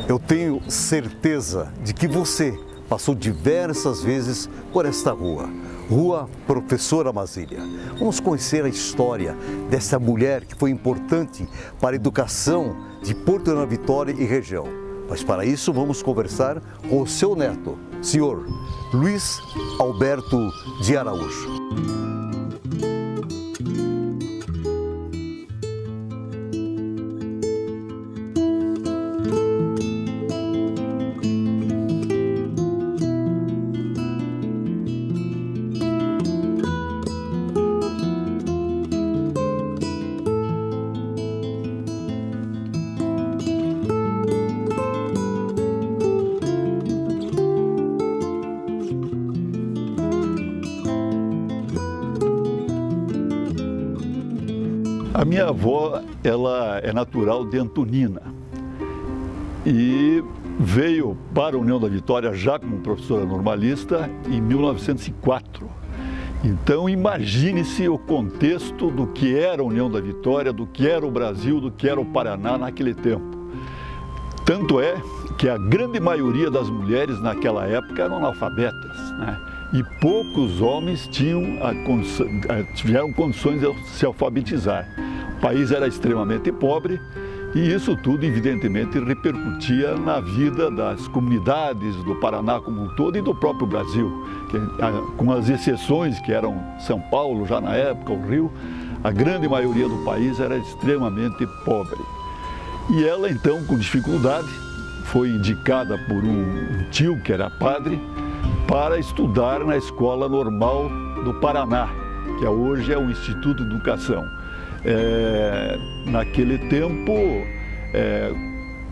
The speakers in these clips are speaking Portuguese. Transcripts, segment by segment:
Eu tenho certeza de que você passou diversas vezes por esta rua, Rua Professor Amazília. Vamos conhecer a história dessa mulher que foi importante para a educação de Porto Vitória e região. Mas para isso vamos conversar com o seu neto, senhor Luiz Alberto de Araújo. A minha avó, ela é natural de Antonina e veio para a União da Vitória já como professora normalista em 1904. Então imagine-se o contexto do que era a União da Vitória, do que era o Brasil, do que era o Paraná naquele tempo. Tanto é que a grande maioria das mulheres naquela época eram analfabetas, né? E poucos homens tiveram condições de se alfabetizar. O país era extremamente pobre e isso tudo, evidentemente, repercutia na vida das comunidades do Paraná como um todo e do próprio Brasil, com as exceções que eram São Paulo, já na época, o Rio, a grande maioria do país era extremamente pobre. E ela, então, com dificuldade, foi indicada por um tio que era padre para estudar na Escola Normal do Paraná, que hoje é o Instituto de Educação. Naquele tempo,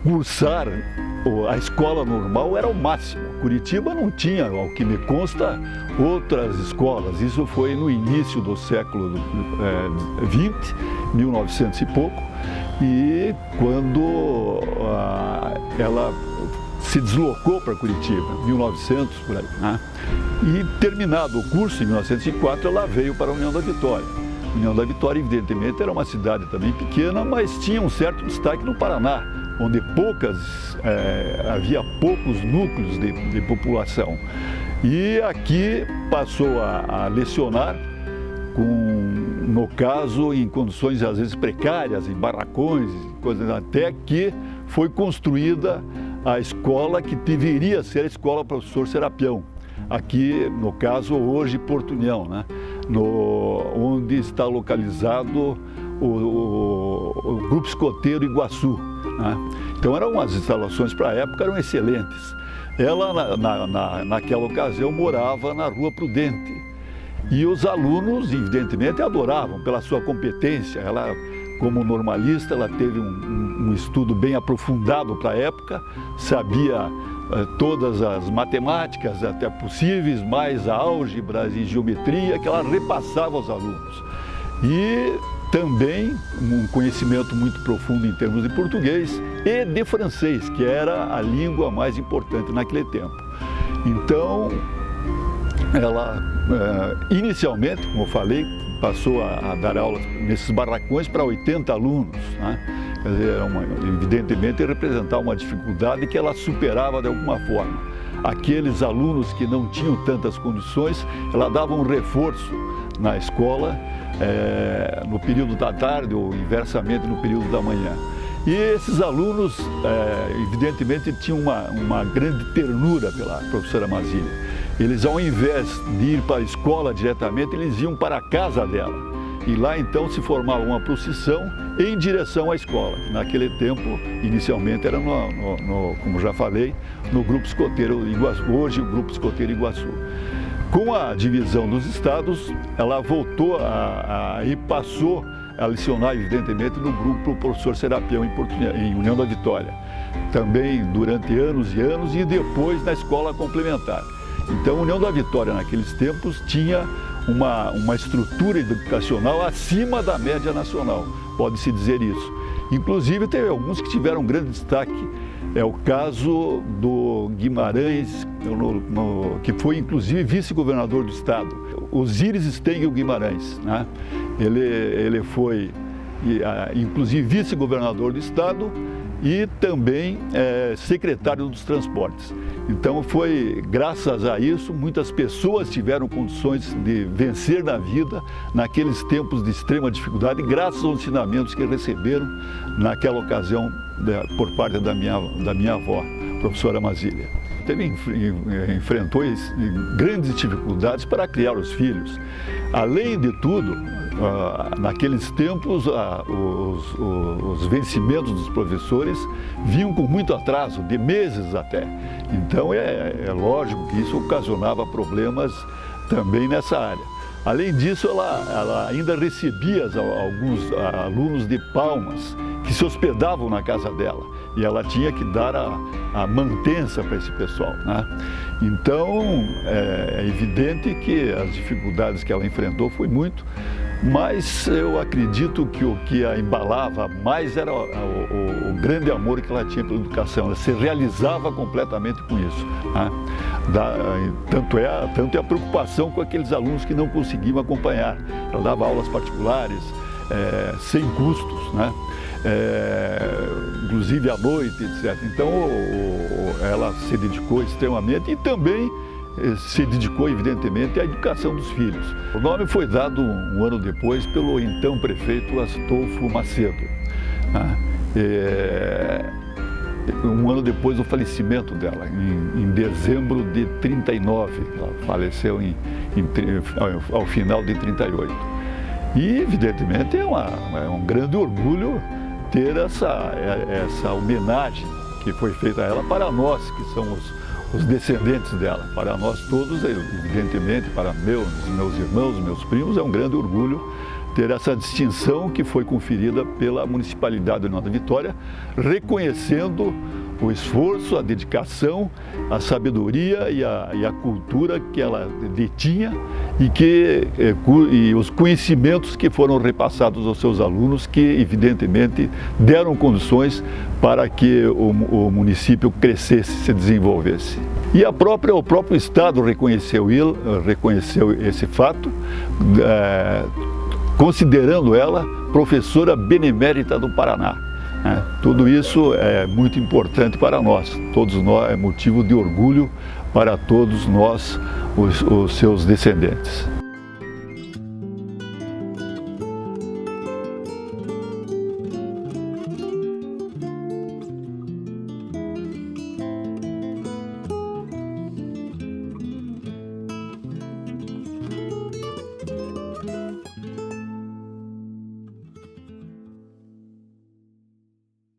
cursar a escola normal era o máximo. Curitiba não tinha, ao que me consta, outras escolas. Isso foi no início do século XX, 1900 e pouco, e quando ela se deslocou para Curitiba, 1900, por aí, né? E terminado o curso, em 1904, ela veio para a União da Vitória. A União da Vitória, evidentemente, era uma cidade também pequena, mas tinha um certo destaque no Paraná, onde havia poucos núcleos de população. E aqui passou a lecionar, no caso, em condições às vezes precárias, em barracões, coisas, até que foi construída a escola que deveria ser a Escola Professor Serapião, aqui, no caso, hoje Porto União, né? Onde está localizado o Grupo Escoteiro Iguaçu, né? Então eram as instalações para a época, eram excelentes. Ela, naquela ocasião, morava na Rua Prudente e os alunos, evidentemente, adoravam pela sua competência. Ela, como normalista, ela teve um estudo bem aprofundado para a época, sabia todas as matemáticas até possíveis, mais álgebras e geometria, que ela repassava aos alunos. E também um conhecimento muito profundo em termos de português e de francês, que era a língua mais importante naquele tempo. Então, ela, inicialmente, como eu falei, passou a dar aulas nesses barracões para 80 alunos, né? Quer dizer, evidentemente representava uma dificuldade que ela superava de alguma forma. Aqueles alunos que não tinham tantas condições, ela dava um reforço na escola, no período da tarde ou inversamente no período da manhã. E esses alunos, evidentemente, tinham uma grande ternura pela professora Amazília. Eles, ao invés de ir para a escola diretamente, eles iam para a casa dela. E lá, então, se formava uma procissão em direção à escola. Naquele tempo, inicialmente, era, como já falei, no Grupo Escoteiro Iguaçu, hoje o Grupo Escoteiro Iguaçu. Com a divisão dos estados, ela voltou e passou a lecionar, evidentemente, no Grupo Professor Serapião em União da Vitória. Também durante anos e anos e depois na escola complementar. Então, a União da Vitória, naqueles tempos, tinha uma estrutura educacional acima da média nacional, pode-se dizer isso. Inclusive, teve alguns que tiveram um grande destaque. É o caso do Guimarães, que foi, inclusive, vice-governador do estado, Osíris Stengel Guimarães, né? Ele foi, inclusive, vice-governador do estado e também secretário dos transportes. Então foi graças a isso muitas pessoas tiveram condições de vencer na vida naqueles tempos de extrema dificuldade, graças aos ensinamentos que receberam naquela ocasião por parte da minha avó, professora Masília. Enfrentou grandes dificuldades para criar os filhos. Além de tudo, naqueles tempos, os vencimentos dos professores vinham com muito atraso, de meses até. Então é lógico que isso ocasionava problemas também nessa área. Além disso, ela ainda recebia alguns alunos de Palmas que se hospedavam na casa dela e ela tinha que dar a mantença para esse pessoal, né? Então é evidente que as dificuldades que ela enfrentou foi muito, mas eu acredito que o que a embalava mais era o grande amor que ela tinha pela educação. Ela se realizava completamente com isso, né? Tanto é a preocupação com aqueles alunos que não conseguiam acompanhar. Ela dava aulas particulares, sem custos, né? Inclusive à noite, etc. Então ela se dedicou extremamente e também se dedicou, evidentemente, à educação dos filhos. O nome foi dado um ano depois pelo então prefeito Astolfo Macedo, né? Um ano depois do falecimento dela, em dezembro de 39, ela faleceu ao final de 38. E, evidentemente, é um grande orgulho ter essa homenagem que foi feita a ela para nós, que somos os descendentes dela. Para nós todos, evidentemente, para meus irmãos, meus primos, é um grande orgulho ter essa distinção que foi conferida pela Municipalidade de Nova Vitória, reconhecendo o esforço, a dedicação, a sabedoria e a cultura que ela detinha e os conhecimentos que foram repassados aos seus alunos, que evidentemente deram condições para que o município crescesse, se desenvolvesse. E o próprio Estado reconheceu esse fato, considerando ela professora benemérita do Paraná. Tudo isso é muito importante para nós, todos nós, é motivo de orgulho para todos nós, os seus descendentes.